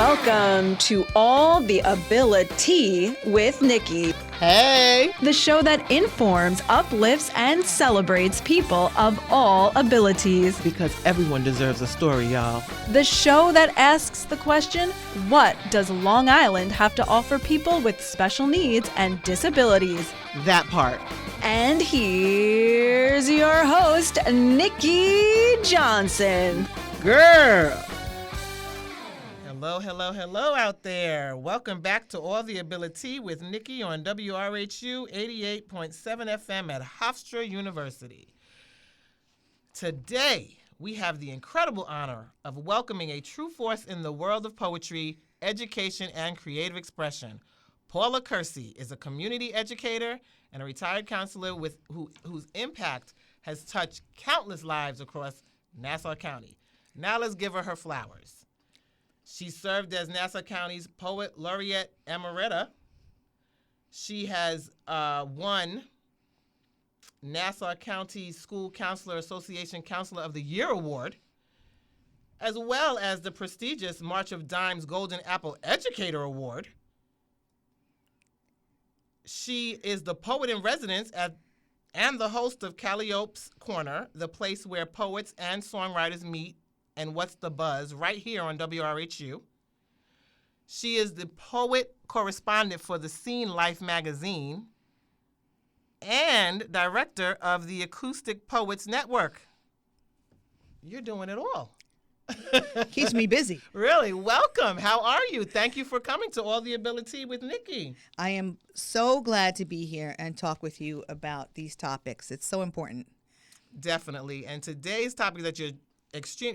Welcome to All the Ability with Nikki. Hey! The show that informs, uplifts, and celebrates people of all abilities. Because everyone deserves a story, y'all. The show that asks the question, what does Long Island have to offer people with special needs and disabilities? That part. And here's your host, Nikki Johnson. Girl! Hello out there. Welcome back to All the Ability with Nikki on WRHU 88.7 FM at Hofstra University. Today, we have the incredible honor of welcoming a true force in the world of poetry, education, and creative expression. Paula Kersey is a community educator and a retired counselor whose impact has touched countless lives across Nassau County. Now let's give her flowers. She served as Nassau County's Poet Laureate Emerita. She has won Nassau County School Counselor Association Counselor of the Year Award, as well as the prestigious March of Dimes Golden Apple Educator Award. She is the poet in residence and the host of Calliope's Corner, the place where poets and songwriters meet, and What's the Buzz, right here on WRHU. She is the poet correspondent for the Scene Life magazine and director of the Acoustic Poets Network. You're doing it all. Keeps me busy. Really, welcome. How are you? Thank you for coming to All the Ability with Nikki. I am so glad to be here and talk with you about these topics. It's so important. Definitely. And today's topic that you're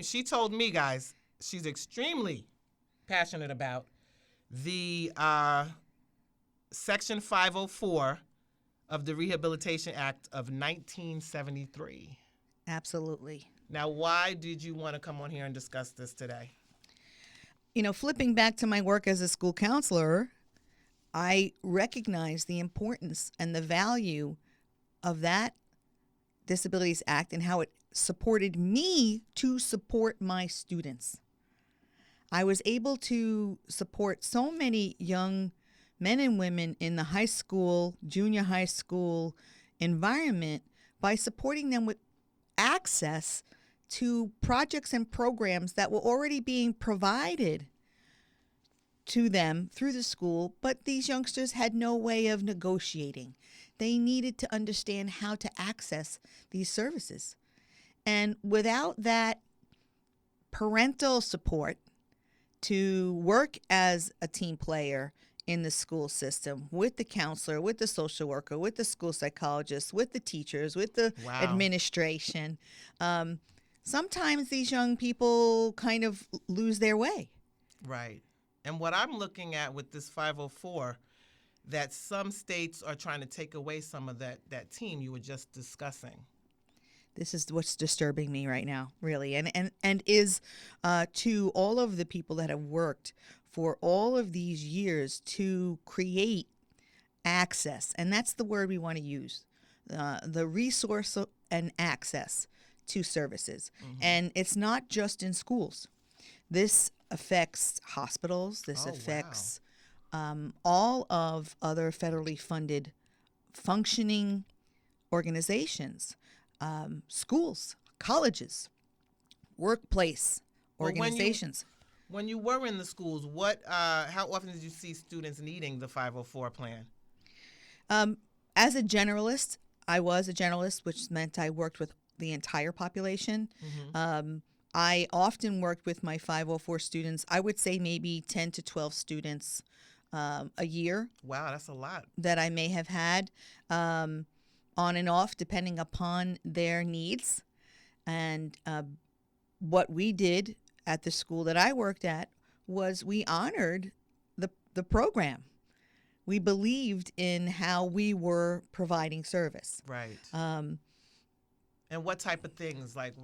she told me, guys, she's extremely passionate about the Section 504 of the Rehabilitation Act of 1973. Absolutely. Now, why did you want to come on here and discuss this today? You know, flipping back to my work as a school counselor, I recognize the importance and the value of that Disabilities Act and how it supported me to support my students. I was able to support so many young men and women in the high school, junior high school environment by supporting them with access to projects and programs that were already being provided to them through the school, but these youngsters had no way of negotiating. They needed to understand how to access these services. And without that parental support to work as a team player in the school system with the counselor, with the social worker, with the school psychologist, with the teachers, with the administration, sometimes these young people kind of lose their way. Right. And what I'm looking at with this 504, that some states are trying to take away some of that team you were just discussing. This is what's disturbing me right now, really, and is to all of the people that have worked for all of these years to create access, and that's the word we want to use, the resource and access to services. Mm-hmm. And it's not just in schools. This affects hospitals. This affects all of other federally funded functioning organizations. Schools, colleges, workplace organizations. When you were in the schools, how often did you see students needing the 504 plan? As a generalist, I was a generalist, which meant I worked with the entire population. Mm-hmm. I often worked with my 504 students. I would say maybe 10 to 12 students a year. Wow, that's a lot. That I may have had. On and off, depending upon their needs. And what we did at the school that I worked at was we honored the program. We believed in how we were providing service. Right. And what type of things? Like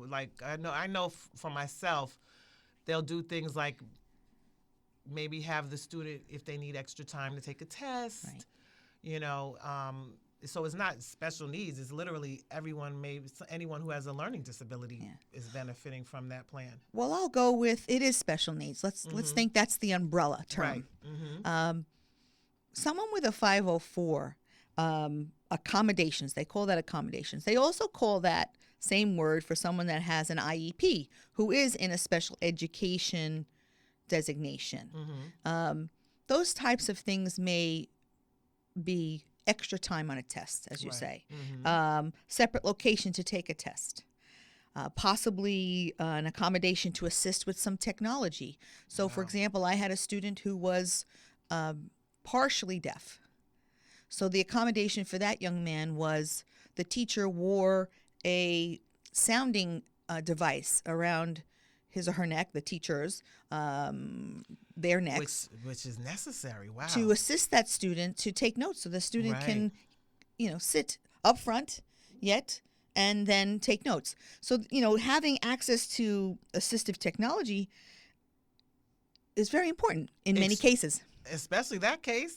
I know for myself, they'll do things like maybe have the student, if they need extra time to take a test. Right. You know, So it's not special needs. It's literally anyone who has a learning disability is benefiting from that plan. Well, I'll go with it is special needs. Let's think that's the umbrella term. Right. Mm-hmm. Someone with a 504, accommodations, they call that accommodations. They also call that same word for someone that has an IEP, who is in a special education designation. Mm-hmm. Those types of things may be extra time on a test, as you Right. say, Mm-hmm. separate location to take a test. Possibly an accommodation to assist with some technology. So, for Wow. example, I had a student who was partially deaf. So the accommodation for that young man was the teacher wore a sounding device around his or her neck, the teacher's, their necks, Which is necessary. Wow. to assist that student to take notes so the student Right. can, sit up front and then take notes. So, having access to assistive technology is very important in many Ex- cases. Especially that case.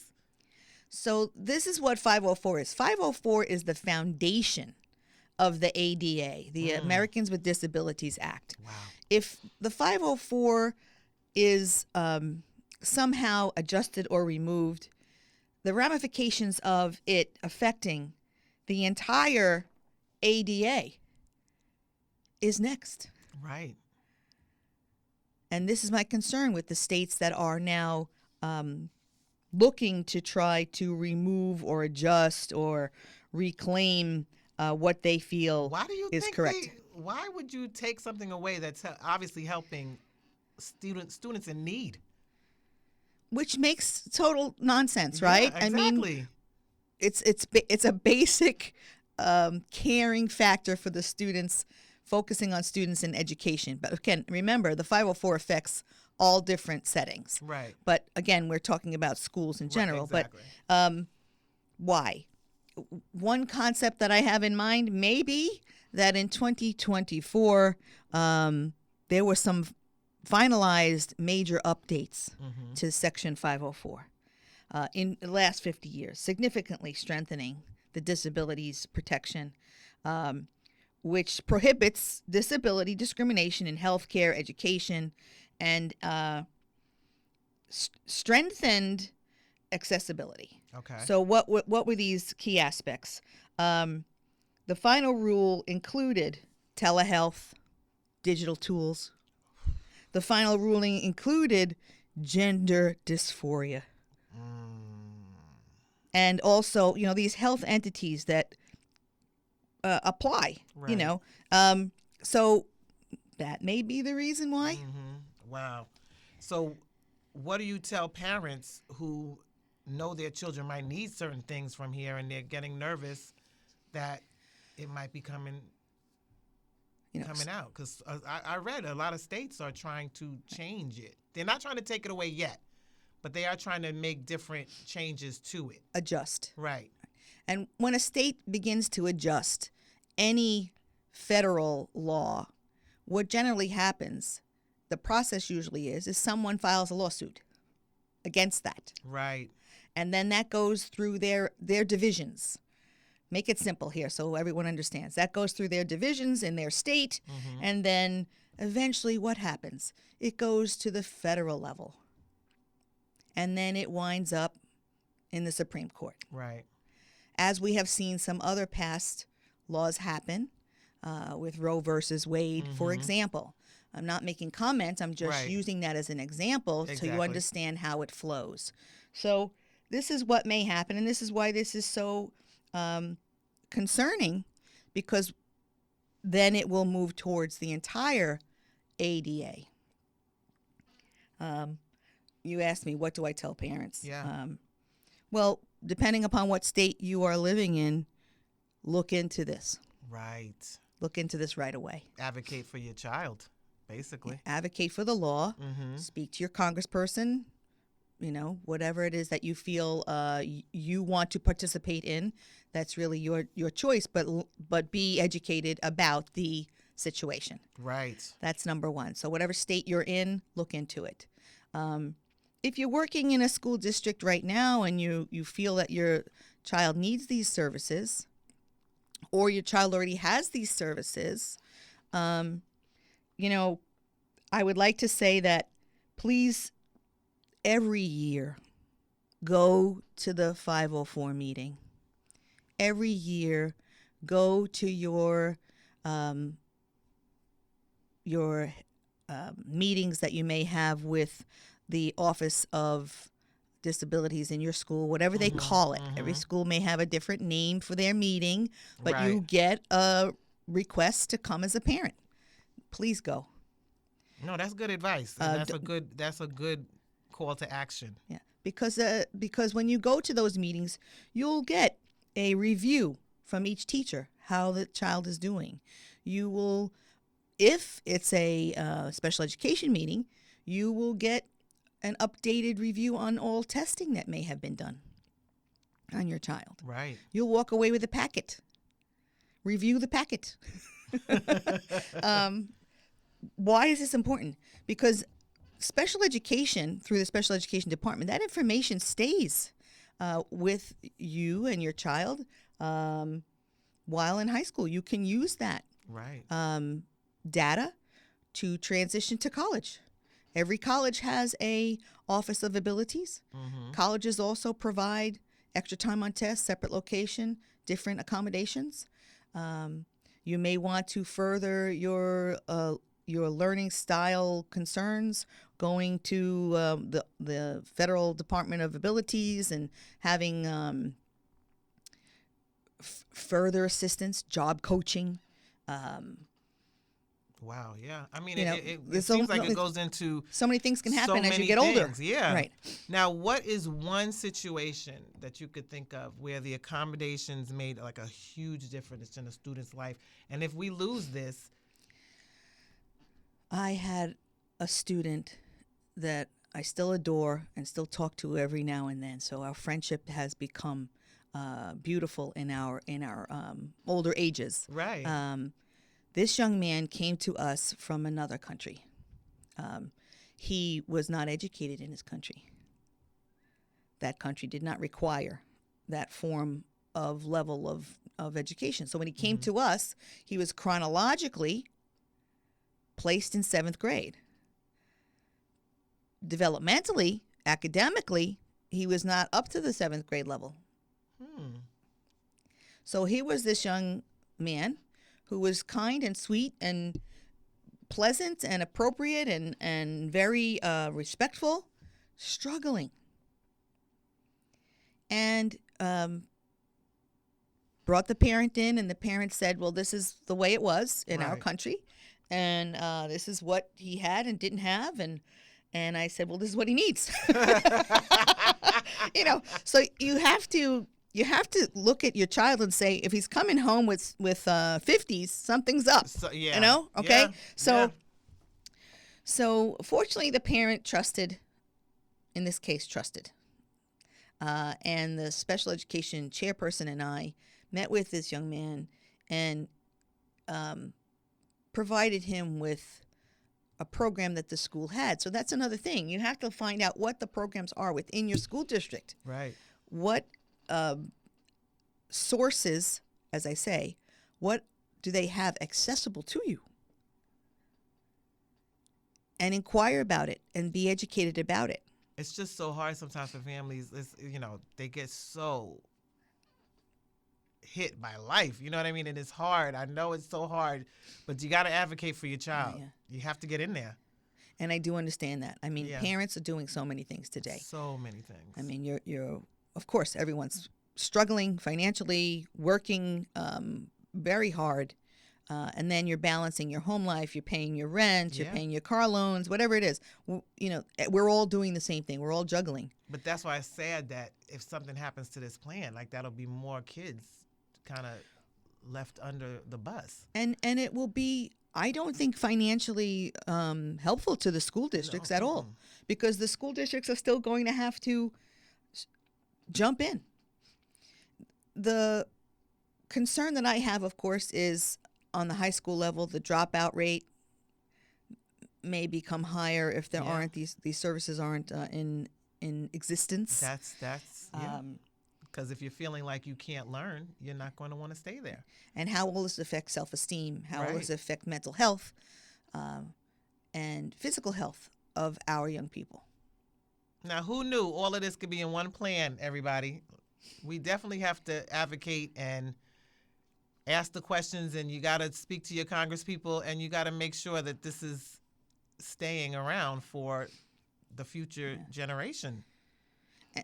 So this is what 504 is. 504 is the foundation of the ADA, the Americans with Disabilities Act. Wow. If the 504 is somehow adjusted or removed, the ramifications of it affecting the entire ADA is next. Right. And this is my concern with the states that are now looking to try to remove or adjust or reclaim what they feel Why do you is think correct. why would you take something away that's obviously helping students in need? Which makes total nonsense, Yeah, right? exactly. I mean, it's a basic caring factor for the students, focusing on students in education. But again, remember, the 504 affects all different settings. Right. But again, we're talking about schools in general. exactly. But why? One concept that I have in mind may be that in 2024, there were some finalized major updates to Section 504 in the last 50 years, significantly strengthening the disabilities protection, which prohibits disability discrimination in healthcare, education, and strengthened accessibility. Okay. So what were these key aspects? The final rule included telehealth, digital tools. The final ruling included gender dysphoria. And also, these health entities that apply, Right. So that may be the reason why. Wow. So what do you tell parents who know their children might need certain things from here and they're getting nervous that it might be coming out? Because I read a lot of states are trying to change it. They're not trying to take it away yet, but they are trying to make different changes to it. Adjust. Right. And when a state begins to adjust any federal law, what generally happens, the process usually is someone files a lawsuit against that. Right. And then that goes through their divisions. Make it simple here so everyone understands. That goes through their divisions in their state, and then eventually what happens? It goes to the federal level. And then it winds up in the Supreme Court. Right. As we have seen some other past laws happen with Roe versus Wade, for example. I'm not making comments. I'm just Right. using that as an example so you Exactly. understand how it flows. So this is what may happen, and this is why this is so concerning, because then it will move towards the entire ADA. You asked me, what do I tell parents? Yeah. Well, depending upon what state you are living in, look into this. Right. Look into this right away. Advocate for your child, basically. Advocate for the law. Speak to your congressperson. Whatever it is that you feel you want to participate in, that's really your choice. But be educated about the situation. Right. That's number one. So whatever state you're in, look into it. If you're working in a school district right now and you feel that your child needs these services, or your child already has these services, you know, I would like to say that please, every year, go to the 504 meeting. Every year, go to your meetings that you may have with the Office of Disabilities in your school, whatever they call it. Every school may have a different name for their meeting, but you get a request to come as a parent. Please go. No, that's good advice. And that's a good call to action. Yeah, because when you go to those meetings, you'll get a review from each teacher how the child is doing. You will, if it's a special education meeting, you will get an updated review on all testing that may have been done on your child. Right. You'll walk away with a packet. Review the packet. Why is this important? Because special education, through the special education department, that information stays with you and your child while in high school. You can use that data to transition to college. Every college has a Office of Abilities. Colleges also provide extra time on tests, separate location, different accommodations. You may want to further your learning style concerns, going to the Federal Department of Abilities and having further assistance, job coaching. Wow, yeah. I mean, You know, it seems like it goes into so many things can happen so as you many get older. things, yeah. Right. Now, what is one situation that you could think of where the accommodations made like a huge difference in a student's life? And if we lose this, I had a student that I still adore and still talk to every now and then. So our friendship has become beautiful in our older ages. right? This young man came to us from another country. He was not educated in his country. That country did not require that form of level of education. So when he came to us, he was chronologically placed in 7th grade. Developmentally, academically, he was not up to the 7th grade level. So he was this young man who was kind and sweet and pleasant and appropriate and very respectful, struggling. And brought the parent in, and the parent said, well, this is the way it was in our country, and this is what he had and didn't have, and I said, well, this is what he needs. So you have to look at your child and say, if he's coming home with 50s, something's up. So, yeah. You know? Okay? Yeah. So fortunately, the parent trusted, in this case, trusted. And the special education chairperson and I met with this young man and provided him with a program that the school had. So that's another thing. You have to find out what the programs are within your school district. Right. What sources, as I say, what do they have accessible to you? And inquire about it and be educated about it. It's just so hard sometimes for families. They get so hit by life. You know what I mean? And it's hard. I know it's so hard, but you got to advocate for your child. Yeah. You have to get in there. And I do understand that. I mean, parents are doing so many things today. So many things. I mean, you're of course, everyone's struggling financially, working very hard. And then you're balancing your home life, you're paying your rent, you're paying your car loans, whatever it is. We're all doing the same thing. We're all juggling. But that's why it's sad that if something happens to this plan, like that'll be more kids kind of left under the bus. And it will be, I don't think, financially helpful to the school districts at all, because the school districts are still going to have to jump in. The concern that I have, of course, is on the high school level, the dropout rate may become higher if there aren't these services aren't in existence. That's Because if you're feeling like you can't learn, you're not going to want to stay there. And how will this affect self-esteem? How will Right. this affect mental health and physical health of our young people? Now, who knew all of this could be in one plan, everybody? We definitely have to advocate and ask the questions, and you got to speak to your congresspeople, and you got to make sure that this is staying around for the future generation.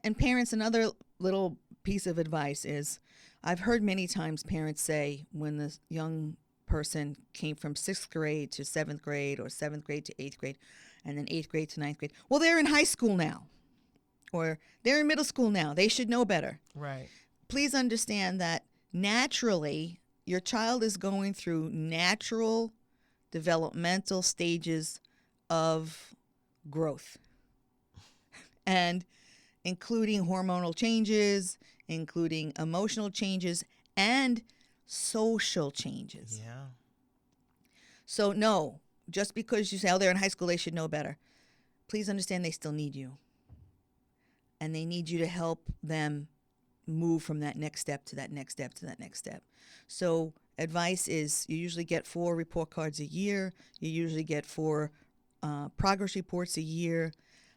And parents, another little piece of advice is, I've heard many times parents say when the young person came from 6th grade to 7th grade or 7th grade to 8th grade and then 8th grade to 9th grade, well, they're in high school now or they're in middle school now. They should know better. Right. Please understand that naturally your child is going through natural developmental stages of growth, and including hormonal changes, including emotional changes, and social changes. Yeah. So no, just because you say, oh, they're in high school, they should know better. Please understand they still need you. And they need you to help them move from that next step to that next step to that next step. So advice is you usually get 4 report cards a year. You usually get 4 progress reports a year.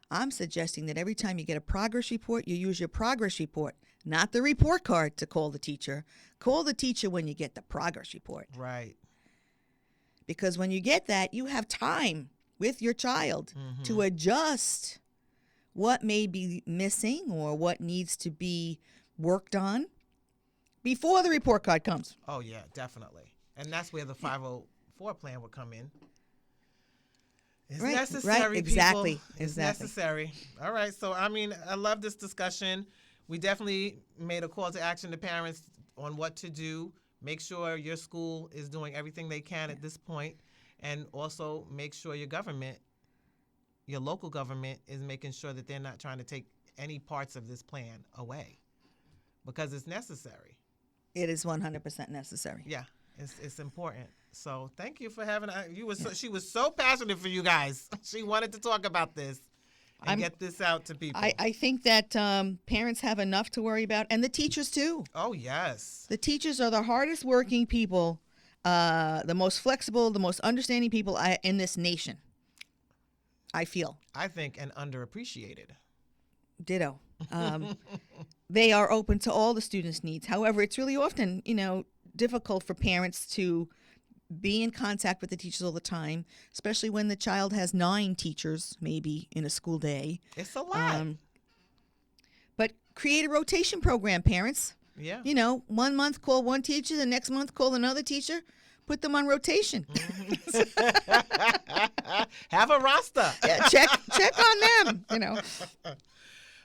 I'm suggesting that every time you get a progress report, you use your progress report, not the report card to call the teacher. Call the teacher when you get the progress report. Right. Because when you get that, you have time with your child to adjust what may be missing or what needs to be worked on before the report card comes. Oh, yeah, definitely. And that's where the 504 plan would come in. It's Right, necessary, right, exactly, people. It's exactly. necessary. All right. So, I mean, I love this discussion. We definitely made a call to action to parents on what to do. Make sure your school is doing everything they can at this point, and also make sure your government, your local government, is making sure that they're not trying to take any parts of this plan away, because it's necessary. It is 100% necessary. Yeah, it's important. So thank you for having she was so passionate for you guys. She wanted to talk about this and get this out to people. I think that parents have enough to worry about, and the teachers too. Oh, yes. The teachers are the hardest working people, the most flexible, the most understanding people in this nation, I feel. I think, and underappreciated. Ditto. They are open to all the students' needs. However, it's really often, difficult for parents to be in contact with the teachers all the time, especially when the child has 9 teachers maybe in a school day. It's a lot. But create a rotation program, parents. Yeah. 1 month call one teacher, the next month call another teacher. Put them on rotation. Have a roster. Yeah, check on them.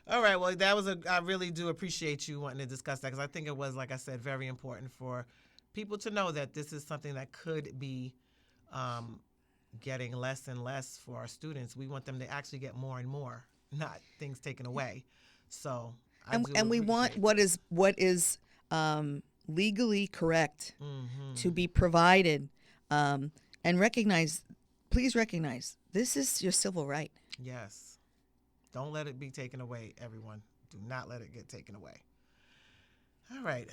All right. Well, I really do appreciate you wanting to discuss that, because I think it was, like I said, very important for people to know that this is something that could be getting less and less for our students. We want them to actually get more and more, not things taken away. So, and we want what is legally correct to be provided, and please recognize this is your civil right. Yes. Don't let it be taken away, everyone. Do not let it get taken away. All right.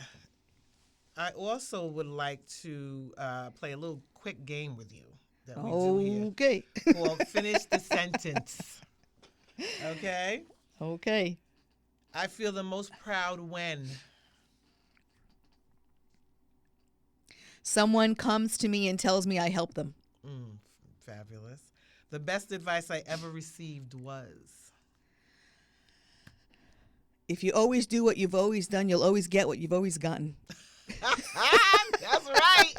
I also would like to play a little quick game with you that we do here. Okay. Called Finish the Sentence. Okay? Okay. I feel the most proud when someone comes to me and tells me I helped them. Fabulous. The best advice I ever received was, if you always do what you've always done, you'll always get what you've always gotten. that's right.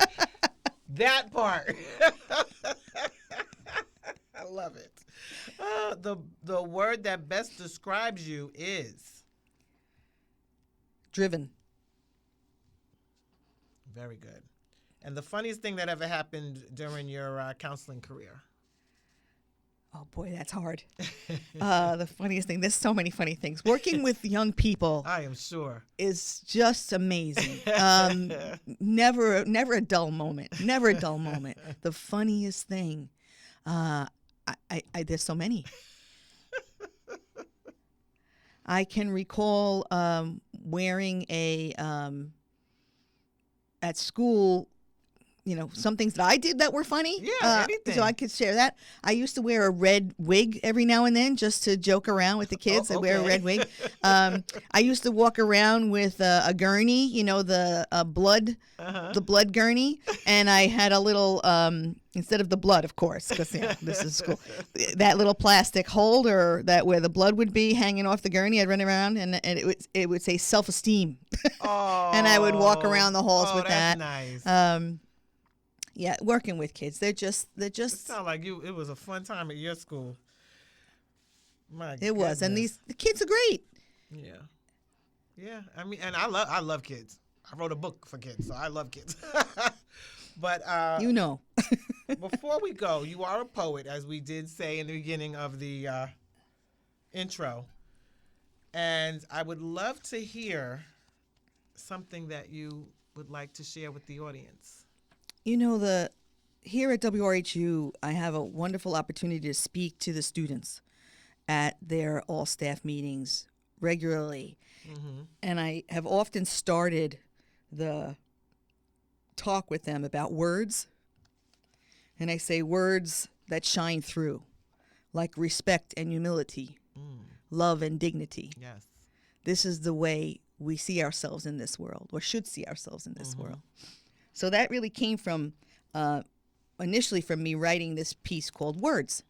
That part. I love it. The word that best describes you is Driven. very good. And the funniest thing that ever happened during your counseling career? Oh boy, that's hard. The funniest thing. There's so many funny things. Working with young people I am sure. is just amazing. Never a dull moment. Never a dull moment. The funniest thing. There's so many. I can recall wearing at school, some things that I did that were funny. Yeah, anything. So I could share that. I used to wear a red wig every now and then just to joke around with the kids. Oh, I wear a okay. red wig. I used to walk around with a gurney, the blood, the blood gurney, and I had a little instead of the blood, of course, because this is school. That little plastic holder where the blood would be hanging off the gurney. I'd run around and it would say self-esteem, Oh, and I would walk around the halls with that's that. Nice. Yeah, working with kids, they're just. It sounds like it was a fun time at your school. My It was, and goodness. the kids are great. Yeah. I mean, and I love kids. I wrote a book for kids, so I love kids. But Before we go, you are a poet, as we did say in the beginning of the intro, and I would love to hear something that you would like to share with the audience. Here at WRHU, I have a wonderful opportunity to speak to the students at their all-staff meetings regularly. Mm-hmm. And I have often started the talk with them about words. And I say words that shine through, like respect and humility, love and dignity. Yes. This is the way we see ourselves in this world, or should see ourselves in this world. So that really came from, initially from me writing this piece called Words.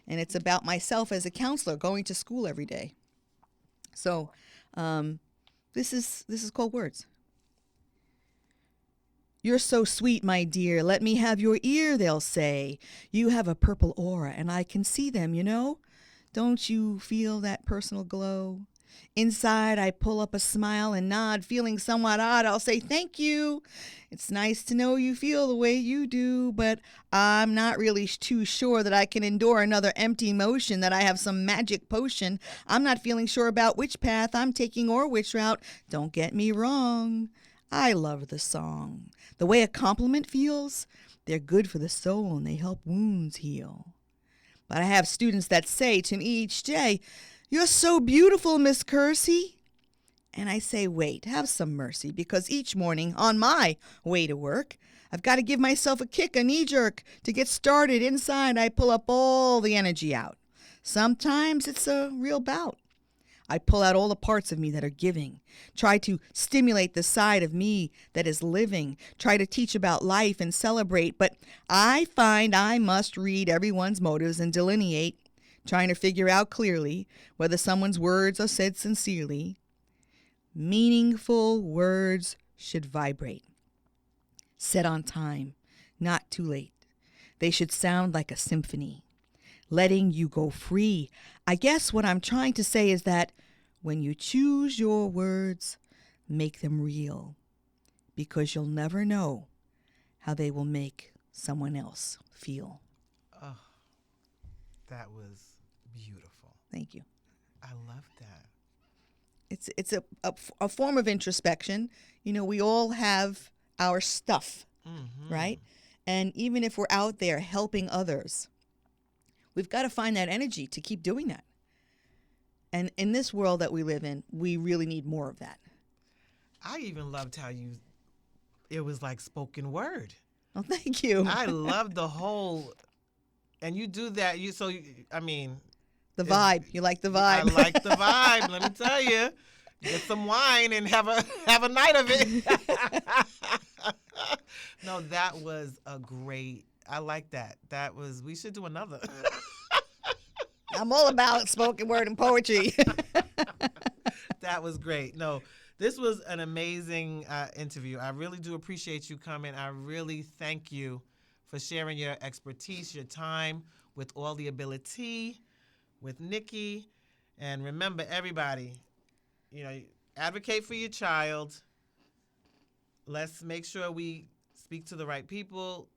And it's about myself as a counselor going to school every day. So this is called Words. You're so sweet, my dear. Let me have your ear, they'll say. You have a purple aura, and I can see them, Don't you feel that personal glow? Inside, I pull up a smile and nod, feeling somewhat odd. I'll say, thank you. It's nice to know you feel the way you do, but I'm not really too sure that I can endure another empty motion, that I have some magic potion. I'm not feeling sure about which path I'm taking or which route. Don't get me wrong. I love the song. The way a compliment feels, they're good for the soul and they help wounds heal. But I have students that say to me each day, you're so beautiful, Miss Kersey. And I say, wait, have some mercy, because each morning on my way to work, I've got to give myself a kick, a knee jerk. To get started inside, I pull up all the energy out. Sometimes it's a real bout. I pull out all the parts of me that are giving, try to stimulate the side of me that is living, try to teach about life and celebrate, but I find I must read everyone's motives and delineate, trying to figure out clearly whether someone's words are said sincerely. Meaningful words should vibrate, said on time, not too late. They should sound like a symphony, letting you go free. I guess what I'm trying to say is that when you choose your words, make them real, because you'll never know how they will make someone else feel. Oh, that was beautiful. Thank you. I love that. It's a form of introspection. We all have our stuff, right? And even if we're out there helping others, we've got to find that energy to keep doing that. And in this world that we live in, we really need more of that. I even loved how it was like spoken word. Oh, thank you. I love the whole, and you do that. The vibe. You like the vibe. I like the vibe. Let me tell you, get some wine and have a night of it. No, that was a great. I like that. We should do another. I'm all about spoken word and poetry. That was great. No, this was an amazing interview. I really do appreciate you coming. I really thank you for sharing your expertise, your time with all the ability, with Nikki. And remember, everybody, advocate for your child. Let's make sure we speak to the right people.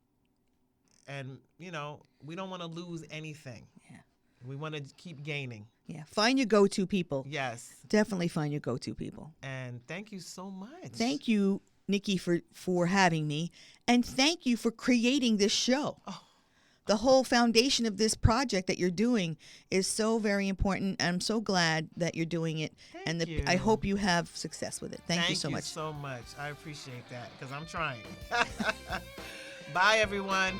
And, we don't want to lose anything. Yeah. We want to keep gaining. Yeah. Find your go-to people. Yes. Definitely find your go-to people. And thank you so much. Thank you, Nikki, for having me. And thank you for creating this show. Oh, the whole foundation of this project that you're doing is so very important. I'm so glad that you're doing it. Thank you. I hope you have success with it. Thank you so much. Thank you so much. I appreciate that because I'm trying. Bye, everyone.